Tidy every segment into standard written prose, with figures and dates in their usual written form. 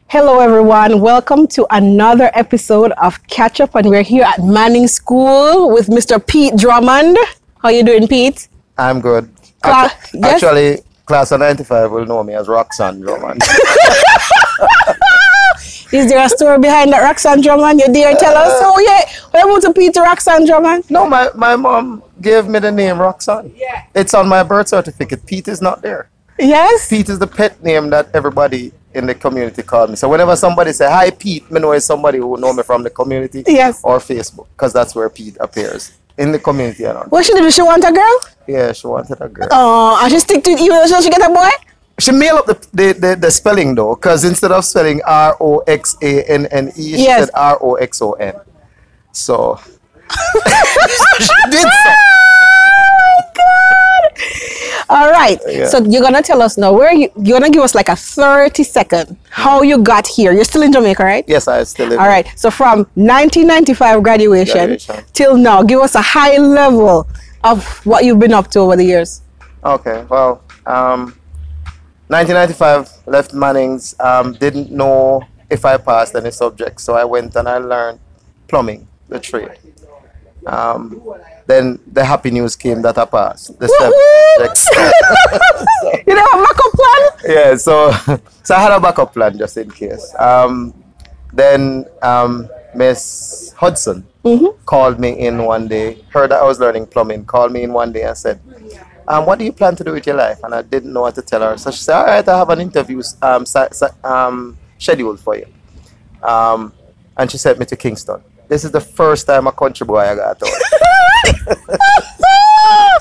Hello everyone, welcome to another episode of Catchup, and we're here at Manning School with Mr. Pete Drummond. How you doing, Pete? I'm good. Yes? Actually, class of 95 will know me as Roxanne Drummond. Is there a story behind that Roxanne Drummond? You dare tell us? Oh yeah, what about to Pete Roxanne Drummond? No, my mom gave me the name Roxanne. Yeah. It's on my birth certificate. Pete is not there. Yes? Pete is the pet name that everybody in the community called me. So whenever somebody say, hi Pete, me know it's somebody who know me from the community. Yes. Or Facebook, because that's where Pete appears. In the community. What she did? She want a girl? Yeah, she wanted a girl. Oh, and she stick to it even so she get a boy? She made up the spelling though, because instead of spelling Roxanne, she said Roxon. So she did so. All right, Yeah. so you're gonna tell us now where you're gonna give us like a 30-second how you got here. You're still in Jamaica, right? Yes, I still live. All right, so from 1995 graduation till now, give us a high level of what you've been up to over the years. Okay, well, 1995, left Manning's, didn't know if I passed any subjects, so I went and I learned plumbing, the trade. Then the happy news came that I passed the subjects. You know, a backup plan? Yeah, so I had a backup plan just in case. Then Miss Hudson called me in one day, heard that I was learning plumbing, called me in one day and said, what do you plan to do with your life? And I didn't know what to tell her. So she said, all right, I have an interview scheduled for you. And she sent me to Kingston. This is the first time a country boy I got out.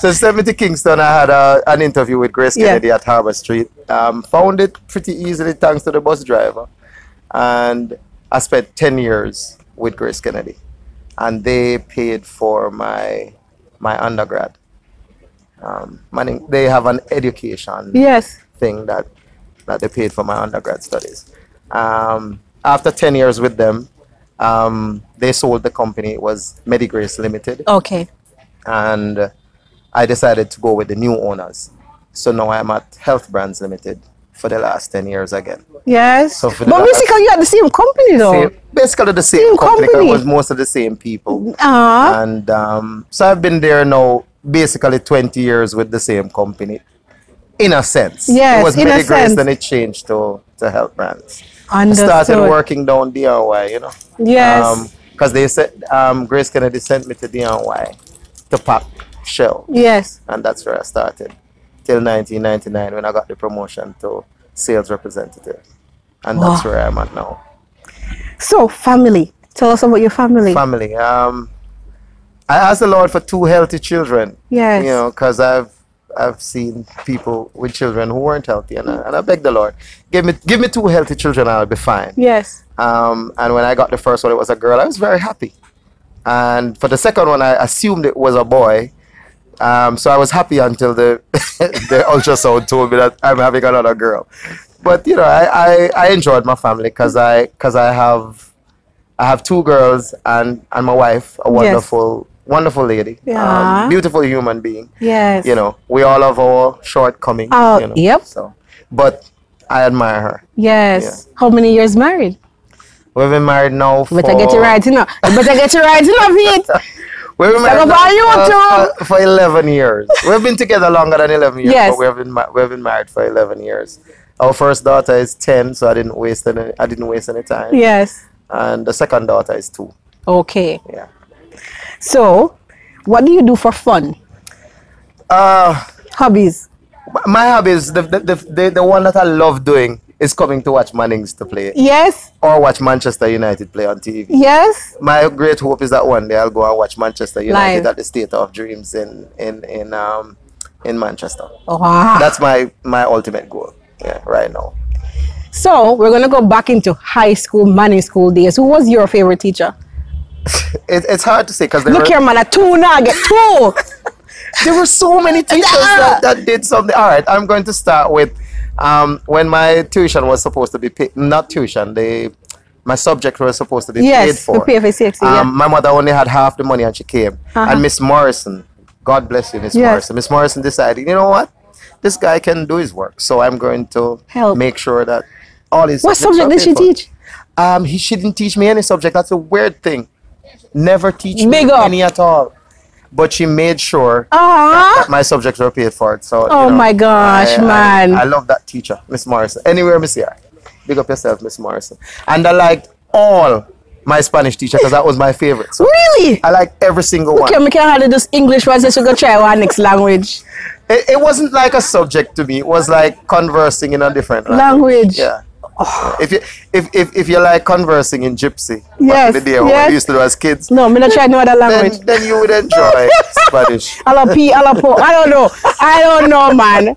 So she sent me to Kingston. I had an interview with Grace Kennedy at Harbour Street. Found it pretty easily thanks to the bus driver. And I spent 10 years with Grace Kennedy. And they paid for my undergrad. They have an education thing that they paid for my undergrad studies. After 10 years with them, they sold the company. It was MediGrace Limited. Okay. And I decided to go with the new owners. So now I'm at Health Brands Limited for the last 10 years again. Yes. So but basically you had the same company though. Basically the same company. It was most of the same people. And so I've been there now basically 20 years with the same company. In a sense. Yes, it was in a MediGrace, sense. then it changed to Health Brands. Understood. I started working down DIY, you know. Yes. Because they said, Grace Kennedy sent me to DIY to pack shell. Yes. And that's where I started. Till 1999 when I got the promotion to sales representative. And that's where I'm at now. So, family. Tell us about your family. Family. I asked the Lord for 2 healthy children. Yes. You know, because I've seen people with children who weren't healthy, and I begged the Lord, give me 2 healthy children and I'll be fine. Yes. And when I got the first one, it was a girl. I was very happy. And for the second one, I assumed it was a boy. So I was happy until the the ultrasound told me that I'm having another girl. But you know, I enjoyed my family because I have 2 girls and my wife, a wonderful lady, beautiful human being. Yes. You know, we all have our shortcomings. You know, yep. So, but I admire her. Yes. Yeah. How many years married? We've been married now for... Better get you right, you know. Better get you right, you know, Pete. We've been married for 11 years. We've been together longer than 11 years, yes. but we've been married for 11 years. Our first daughter is 10, so I didn't waste any time. Yes. And the second daughter is 2. Okay. Yeah. So, what do you do for fun? Hobbies. My hobbies, the one that I love doing is coming to watch Manning's to play. Yes. Or watch Manchester United play on TV. Yes. My great hope is that one day I'll go and watch Manchester United Live. at the State of Dreams in Manchester. Wow. That's my ultimate goal. Yeah, right now. So we're gonna go back into high school, Manning school days. Who was your favorite teacher? It's hard to say because Look here, man, 2 now, get 2. There were so many teachers that did something. All right, I'm going to start with when my tuition was supposed to be paid, not tuition, my subject was supposed to be paid for. Yes, pay for 60, My mother only had half the money and she came. And Miss Morrison, God bless you, Miss Morrison. Miss Morrison decided, you know what? This guy can do his work. So I'm going to make sure that All his What subjects subject were did she paid for. teach? She didn't teach me any subject. That's a weird thing. Never teach Big me up. any at all. But she made sure Ah. that my subjects were paid for. So, Oh my gosh, man. I love that teacher, Miss Morrison. Anywhere Miss here. Big up yourself, Miss Morrison. And I liked all my Spanish teacher because that was my favorite. So Really? I liked every single one. Okay, we can handle this English one, so we go try our next language. It wasn't like a subject to me. It was like conversing in a different language. Yeah. Oh. If you like conversing in Gypsy, Yes, back in the day, what yes. we used to do as kids, No, me not try no other language. then you would enjoy Spanish. I don't know, man.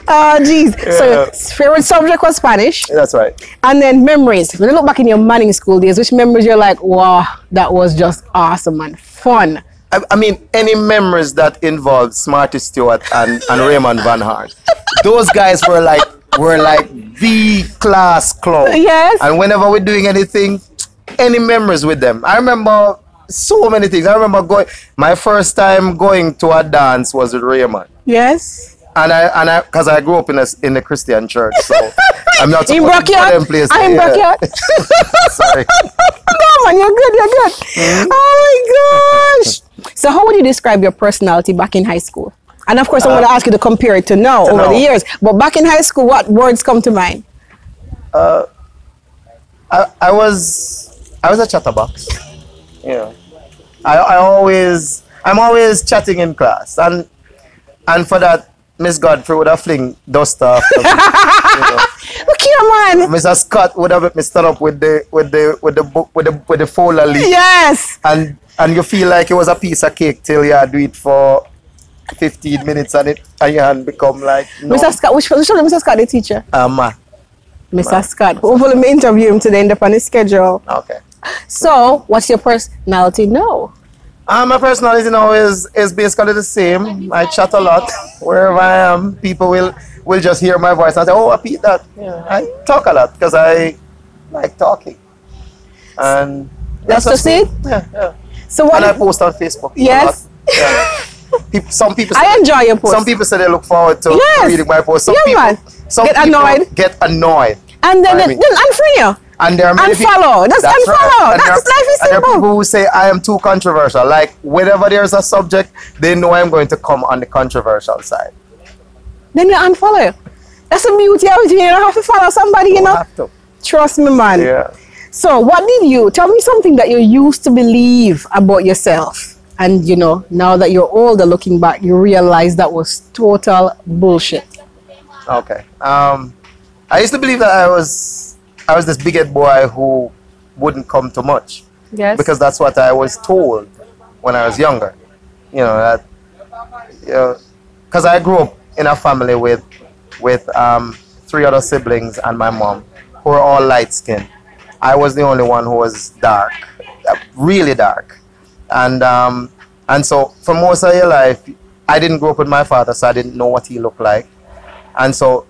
Oh, jeez. Yeah. So, favorite subject was Spanish. That's right. And then memories. When you look back in your Manning school days, which memories you're like, wow, that was just awesome and fun? I mean, any memories that involved Smarty Stewart and Raymond Van Hart. Those guys were like the class clown. Yes. And whenever we're doing anything, any memories with them. I remember so many things. I remember my first time going to a dance was with Raymond. Yes. And I because I grew up in the Christian church, so I'm not In supposed to put them places. I'm Yeah. Sorry. Sorry. No, man, you're good. Oh my gosh. So how would you describe your personality back in high school? And of course, I'm going to ask you to compare it to now over the years. But back in high school, what words come to mind? I was a chatterbox. Yeah. I'm always chatting in class, and for that, Miss Godfrey would have fling dust off. Okay, man. Mr. Scott would have let me stand up with the folder leaf. Yes. And you feel like it was a piece of cake till you do it for 15 minutes and your hand become like no. Mr. Scott, which one Mr. Scott the teacher? Mr. Scott. Hopefully we interview him today in the funny schedule. Okay. So, what's your personality now? My personality now is basically the same. I chat a lot. Wherever I am, people will just hear my voice and say, oh, I Pete that. Yeah. I talk a lot because I like talking. And that's just it? Yeah. So what? And I post on Facebook. Yes. Some people. I enjoy your post. Some people say they look forward to reading my post. Some get annoyed. Get annoyed. And then unfriend you. And there are many unfollow. That's unfollow. That's life is simple. And there are people who say I am too controversial. Like whenever there's a subject, they know I'm going to come on the controversial side. Then you unfollow. That's the beauty of it. You don't have to follow somebody, you know. Have to. Trust me, man. Yeah. So what did you tell me something that you used to believe about yourself? And you know, now that you're older, looking back, you realize that was total bullshit. Okay. I used to believe that I was this big-head boy who wouldn't come to much. Yes. Because that's what I was told when I was younger. You know that. Because I grew up in a family with 3 other siblings and my mom, who were all light-skinned. I was the only one who was dark, really dark. And so for most of your life, I didn't grow up with my father, so I didn't know what he looked like. And so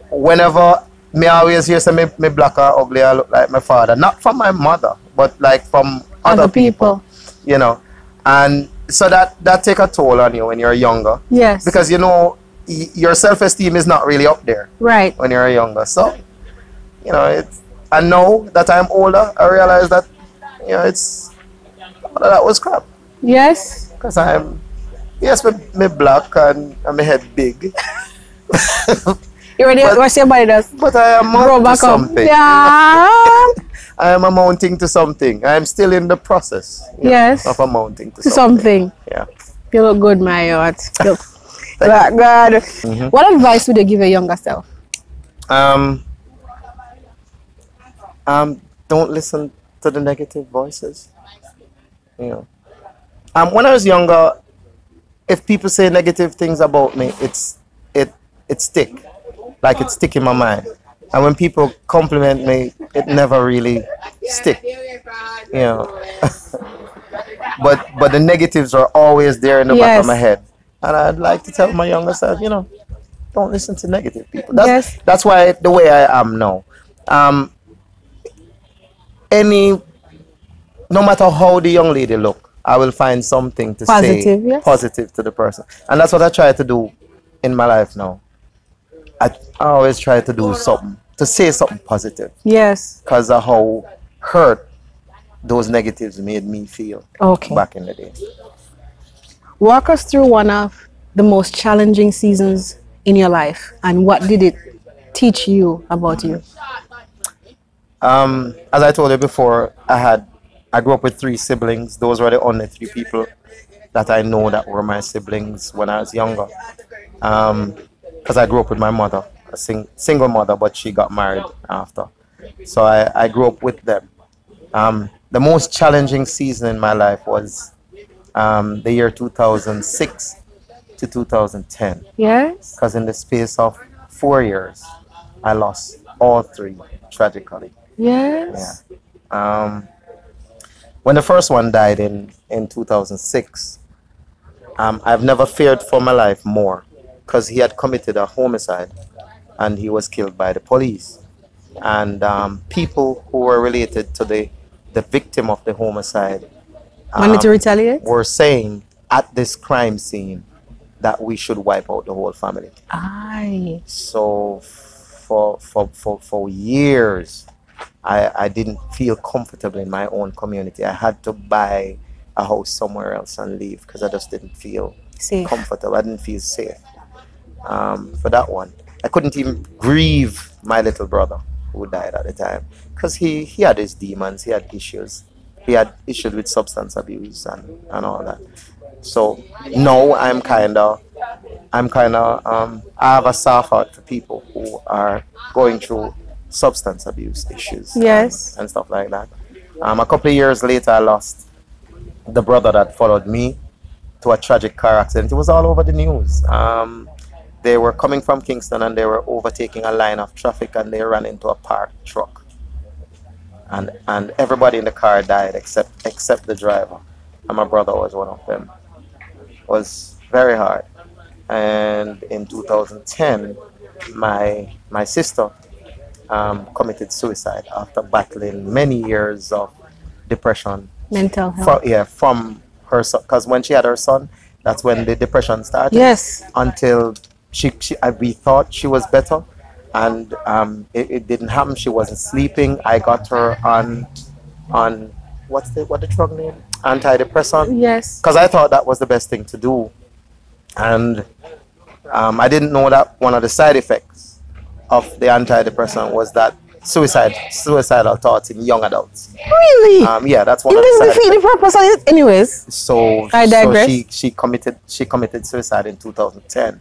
whenever me always hear say me black or ugly, I look like my father. Not from my mother, but like from other people. You know. And so that take a toll on you when you're younger. Yes. Because you know your self-esteem is not really up there. Right. When you're younger. So, you know, and now that I'm older, I realize that, you know, that was crap. Yes. Because me black and my head big. You ready? What's your body does? But I am amounting to something. Yeah. I am amounting to something. I am still in the process. Yes. Of amounting to something. Yeah. You look good, my heart. Look God. What advice would you give your younger self? Don't listen to the negative voices. You know. When I was younger, if people say negative things about me, it stick. Like it stick in my mind. And when people compliment me, it never really stick. You know. but the negatives are always there in the back of my head. And I'd like to tell my younger self, you know, don't listen to negative people. That's why the way I am now. No matter how the young lady look, I will find something to say positive to the person. And that's what I try to do in my life now. I always try to do something to say something positive Yes. because of how hurt those negatives made me feel Okay. back in the day. Walk us through one of the most challenging seasons in your life, and what did it teach you about you? As I told you before, I grew up with 3 siblings. Those were the only 3 people that I know that were my siblings when I was younger. Because I grew up with my mother, a single mother, but she got married after. So I grew up with them. The most challenging season in my life was the year 2006 to 2010. Yes. Because in the space of 4 years, I lost all 3 tragically. Yes. Yeah. When the first one died in 2006, I've never feared for my life more because he had committed a homicide and he was killed by the police. And people who were related to the victim of the homicide Wanted to retaliate? were saying at this crime scene that we should wipe out the whole family. Aye. So for years, I didn't feel comfortable in my own community. I had to buy a house somewhere else and leave because I just didn't feel Safe. comfortable. I didn't feel safe for that one. I couldn't even grieve my little brother who died at the time because he had his demons, he had issues. He had issues with substance abuse and all that. So now I have a soft heart for people who are going through substance abuse issues. Yes. And stuff like that. A couple of years later, I lost the brother that followed me to a tragic car accident. It was all over the news. They were coming from Kingston and they were overtaking a line of traffic and they ran into a parked truck. And everybody in the car died except the driver. And my brother was one of them. It was very hard. And in 2010, my sister committed suicide after battling many years of depression. Mental health. From her son. Because when she had her son, that's when the depression started. Yes. Until we thought she was better, and it didn't happen. She wasn't sleeping. I got her on what the drug name? Antidepressant. Yes. Because I thought that was the best thing to do, and I didn't know that one of the side effects of the antidepressant was that suicidal thoughts in young adults. Really? Yeah, that's one It of the doesn't side defeat the purpose of it anyways. So I digress. So she committed suicide in 2010.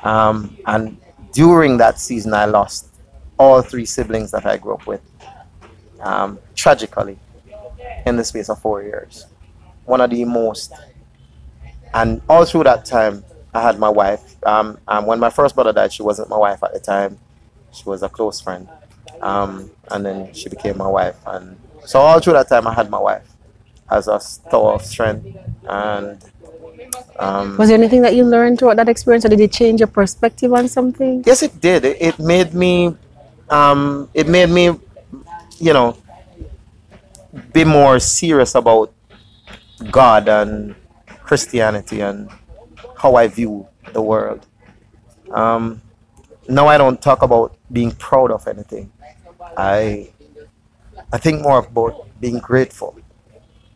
And during that season, I lost all 3 siblings that I grew up with, tragically, in the space of 4 years. One of the most. And all through that time, I had my wife. When my first brother died, she wasn't my wife at the time. She was a close friend. And then she became my wife. And so all through that time, I had my wife as a store of strength. And was there anything that you learned throughout that experience, or did it change your perspective on something? Yes, it did. It made me, be more serious about God and Christianity and how I view the world. Now I don't talk about being proud of anything. I think more about being grateful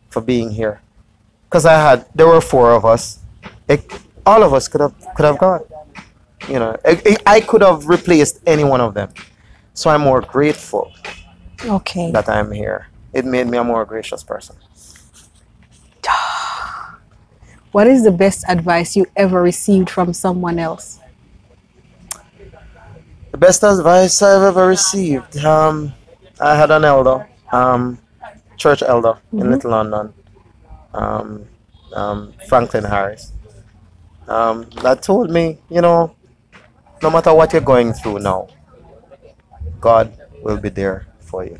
for being here, because there were 4 of us. All of us could have gone. I could have replaced any one of them. So I'm more grateful that I'm here. It made me a more gracious person. What is the best advice you ever received from someone else? The best advice I've ever received. I had an elder, church elder in Little London, Franklin Harris, that told me, no matter what you're going through now, God will be there for you.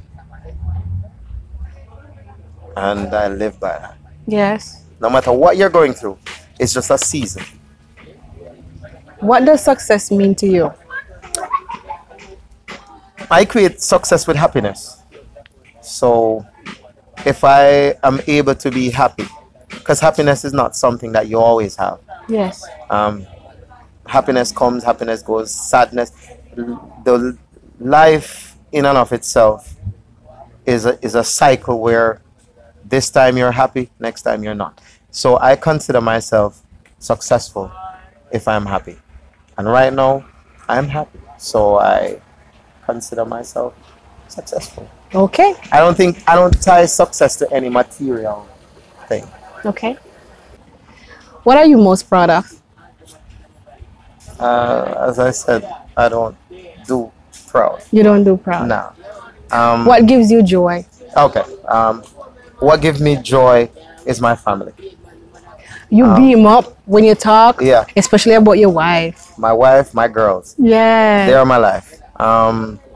And I live by that. Yes. No matter what you're going through, it's just a season. What does success mean to you? I equate success with happiness. So if I am able to be happy, because happiness is not something that you always have. Yes. Happiness comes, happiness goes, sadness. life in and of itself is a cycle where this time you're happy, next time you're not. So I consider myself successful if I'm happy. And right now, I'm happy. So I consider myself successful. Okay. I don't tie success to any material thing. Okay. What are you most proud of? As I said, I don't do proud. You don't do proud? No. What gives you joy? Okay. What gives me joy is my family. You beam up when you talk, Yeah. especially about your wife. My wife, my girls. Yeah. They are my life.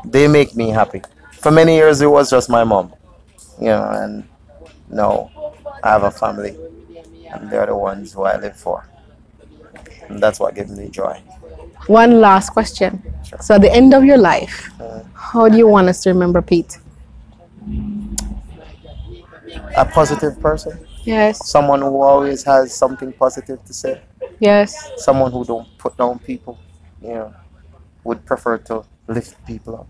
They make me happy. For many years, it was just my mom. You know, and no, I have a family. And they're the ones who I live for. And that's what gives me joy. One last question. Sure. So at the end of your life, how do you want us to remember Pete? A positive person. Yes. Someone who always has something positive to say. Yes. Someone who don't put down people. You know, would prefer to lift people up.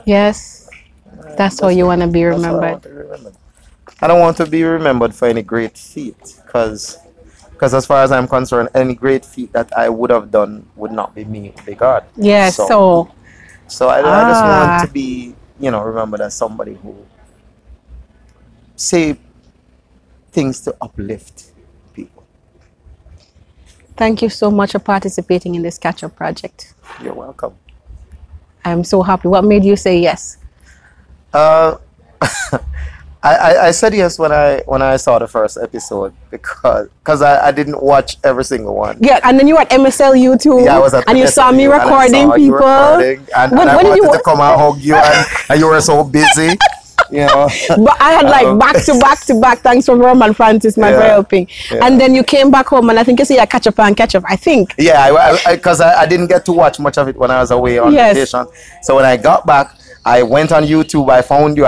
Yes. That's how you want to be That's what I remembered. want to be remembered. I don't want to be remembered for any great feat, because as far as I'm concerned, any great feat that I would have done would not be me, it would be God. Yes. So I just want to be, remembered as somebody who say things to uplift people. thank you so much for participating in this Catchup project. You're welcome. I'm so happy. What made you say yes? I said yes when I saw the first episode because I didn't watch every single one. Yeah, and then you were at MSLU too. Yeah, I was at and you saw me recording people. And I wanted to come and hug you, and you were so busy. But I had like back to back. Thanks for Roman Francis, my for helping. Yeah. And then you came back home, and I think you said Catchup and Catchup. I think. Yeah, because I didn't get to watch much of it when I was away on vacation. So when I got back, I went on YouTube. I found you.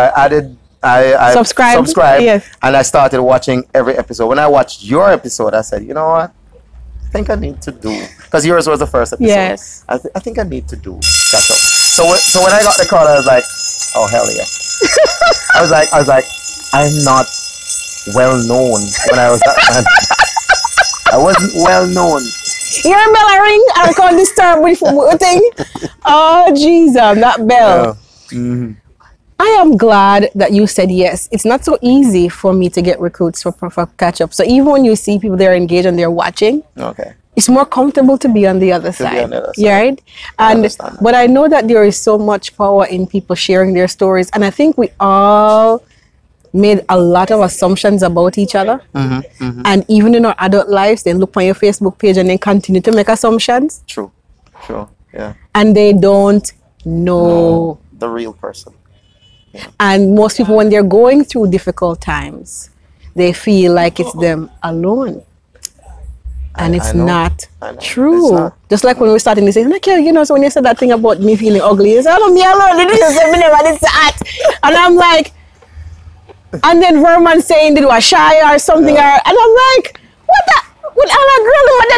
I subscribed, yes. And I started watching every episode. When I watched your episode, I said, you know what? I think I need to do, because yours was the first episode. Yes. I think I need to do Catchup. So when I got the call, I was like, oh hell yeah. I was like, I'm not well known when I was that man. I wasn't well known. Your bell ring, I can't disturb with thing. Oh Jesus, that bell. Yeah. Mm-hmm. I am glad that you said yes. It's not so easy for me to get recruits for Catchup. So even when you see people they're engaged and they're watching, okay, it's more comfortable to be on the other side. Yeah, right? But I know that there is so much power in people sharing their stories, and I think we all made a lot of assumptions about each other. Mm-hmm, mm-hmm. And even in our adult lives, they look on your Facebook page and then continue to make assumptions. True, yeah. And they don't know the real person. Yeah. And most people, when they're going through difficult times, they feel like it's them alone. And it's not true. It's not. Just like when we were starting to say, so when you said that thing about me feeling ugly, you said, oh, me alone, and I'm like, and then Verman saying they were shy or something, and I'm like, what the? With all a girl, what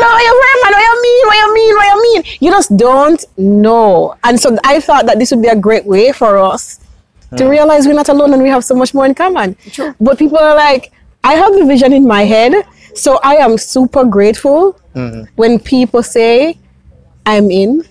you mean? You just don't know. And so I thought that this would be a great way for us to realize we're not alone and we have so much more in common. Sure. But people are like, I have the vision in my head, so I am super grateful when people say I'm in.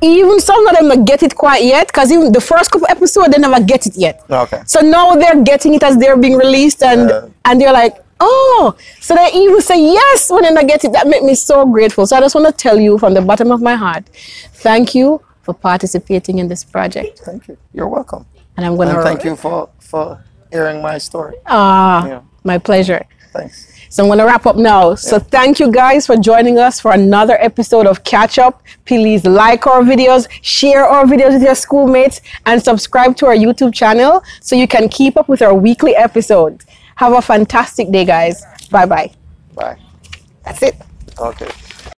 Even some of them don't get it quite yet, because even the first couple episodes, they never get it yet. Okay. So now they're getting it as they're being released, and they're like, oh, so they even say yes when they don't get it. That makes me so grateful. So I just want to tell you from the bottom of my heart, thank you for participating in this project. Thank you. You're welcome. And I'm going to thank you for hearing my story. My pleasure. Thanks. So I'm going to wrap up now. So thank you guys for joining us for another episode of Catchup. Please like our videos, share our videos with your schoolmates, and subscribe to our YouTube channel so you can keep up with our weekly episodes. Have a fantastic day, guys. Bye-bye. Bye. That's it. Okay.